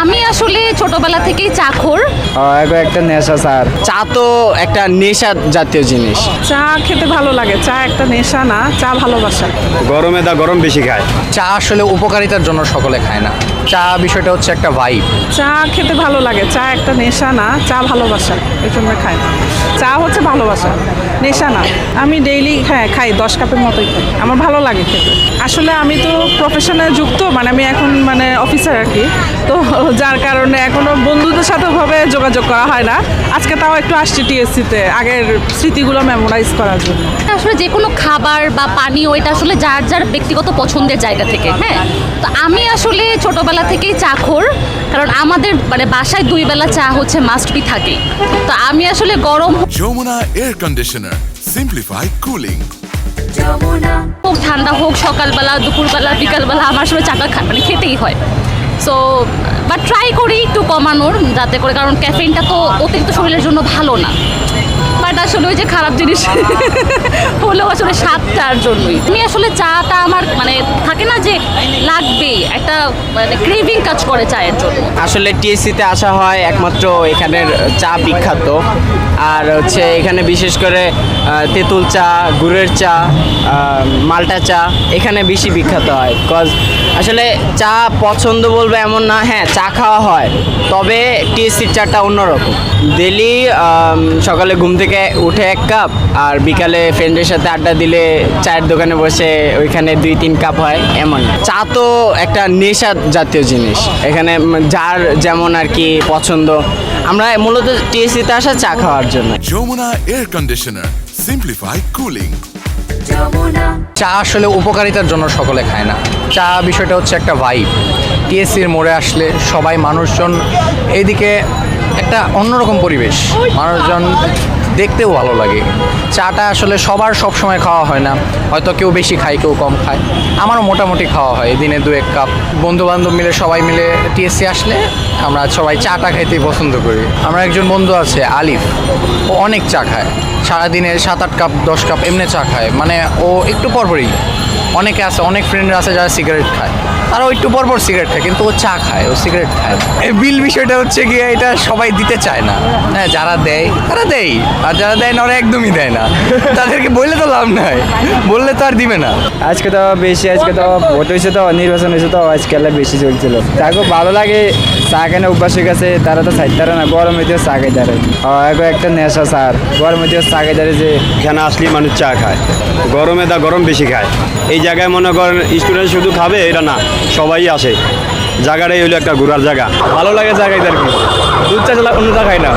আমি আসলে ছোটবেলা থেকেই চাখোর। একটা নেশা স্যার। চা তো একটা নেশা জাতীয় জিনিস। চা খেতে ভালো লাগে, চা একটা নেশা না, চা ভালোবাসা। গরমে গরম বেশি খায়। চা আসলে উপকারিতার জন্য সকলে খায় না, চা বিষয়টা হচ্ছে একটা ভাইব। চা খেতে ভালো লাগে, চা একটা নেশা না, চা ভালোবাসা, এই জন্য খাই। চা হচ্ছে ভালোবাসা, নেশা না। আমি ডেইলি খাই 10 কাপের মতোই খাই, আমার ভালো লাগে খেতে। আসলে আমি তো প্রফেশনে যুক্ত, আমি এখন অফিসার আর কি, তো যার কারণে এখনো বন্ধুদের সাথে ভাবে যোগাযোগ করা হয় না। আজকে তাও একটু আসছি টিএসসিতে আগের স্মৃতিগুলো মেমোরাইজ করার জন্য। আসলে যে কোনো খাবার বা পানীয় এটা আসলে যার যার ব্যক্তিগত পছন্দের জায়গা থেকে। হ্যাঁ, তো আমি আসলে ছোটবেলা থেকেই চাখোর, কারণ আমাদের বাসায় 2 বেলা চা হচ্ছে মাস্ট বি থাকে। তো আমি আসলে গরম Jamuna air conditioner simplify cooling. হোক ঠান্ডা হোক, সকালবেলা দুপুরবেলা বিকালবেলা আমার সময় চাটা খেতেই হয়। সো বাট ট্রাই করি একটু কমানোর, যাতে করে, কারণ ক্যাফেইনটা তো অতিরিক্ত শরীরের জন্য ভালো না। বাট আসলে ওই যে খারাপ জিনিস হলেও আসলে স্বাদটার জন্যই। আমি আসলে চাটা আমার থাকে না যে লাগবেই, একটা ক্রেভিং কাজ করে চায়ের জন্য। আসলে টিএসসিতে আসা হয় একমাত্র এখানের চা বিখ্যাত, আর হচ্ছে এখানে বিশেষ করে তেঁতুল চা, গুড়ের চা, মাল্টা চা এখানে বেশি বিখ্যাত হয়। কজ আসলে চা পছন্দ বলবো এমন না, হ্যাঁ চা খাওয়া হয়, তবে টিএসসির চাটা অন্যরকম। ডেলি সকালে ঘুম থেকে উঠে 1 কাপ, আর বিকালে ফ্রেন্ডের সাথে আড্ডা দিলে চায়ের দোকানে বসে ওইখানে 2-3 কাপ হয় এমন। চা তো একটা নেশা জাতীয় জিনিস, এখানে যার যেমন আর কি পছন্দ। আমরা মূলত টিএসসিতে আসা চা খাওয়ার জন্য। Jamuna air conditioner simplify cooling. চা আসলে উপকারিতার জন্য সকলে খায় না, চা বিষয়টা হচ্ছে একটা ভাইব। টিএসসির মোড়ে আসলে সবাই মানুষজন, এইদিকে একটা অন্যরকম পরিবেশ, মানুষজন দেখতেও ভালো লাগে। চাটা আসলে সবার সব সময় খাওয়া হয় না, হয়তো কেউ বেশি খায় কেউ কম খায়। আমারও মোটামুটি খাওয়া হয় দিনে 2-1 কাপ। বন্ধু বান্ধব মিলে সবাই মিলে টিএসসি আসলে আমরা সবাই চাটা খাইতেই পছন্দ করি। আমার একজন বন্ধু আছে আলিফ, ও অনেক চা খায়, সারাদিনে 7-8 কাপ 10 কাপ এমনি চা খায়। ও একটু পরপরই, অনেকে আছে, অনেক ফ্রেন্ডরা আছে যারা সিগারেট খায়, তারাও একটু পরপর সিগারেট খায়, কিন্তু ও চা খায়, ও সিগারেট খায়। এই বিল বিষয়টা হচ্ছে গিয়ে এটা সবাই দিতে চায় না। হ্যাঁ, যারা দেয় তারা দেয়, আর যারা দেয় না ওরা একদমই দেয় না। তাদেরকে বললে তো লাভ নাই, বললে তো আর দিবে না। আজকে তো ভোট হয়েছে, তো নির্বাচন হয়েছে, তো আজকাল বেশি চলছিল। তাকে ভালো লাগে, চা কেন অভ্যাস হয়ে গেছে, তারা তো চাইতে পারে না, গরমে দিয়েও চা খাই তারে। একটা নেশা স্যার, গরমে দিয়েও চা খাই তারে। যে এখানে আসলে মানুষ চা খায়, গরমে গরম বেশি খায়। এই জায়গায় মনে করেন স্টুডেন্ট শুধু খাবে এটা না, সবাই আসে। জায়গাটাই হইলো একটা ঘোরার জায়গা, ভালো লাগে জায়গায় আর কি। দুধ চা ছাড়া অন্য চা খায় না।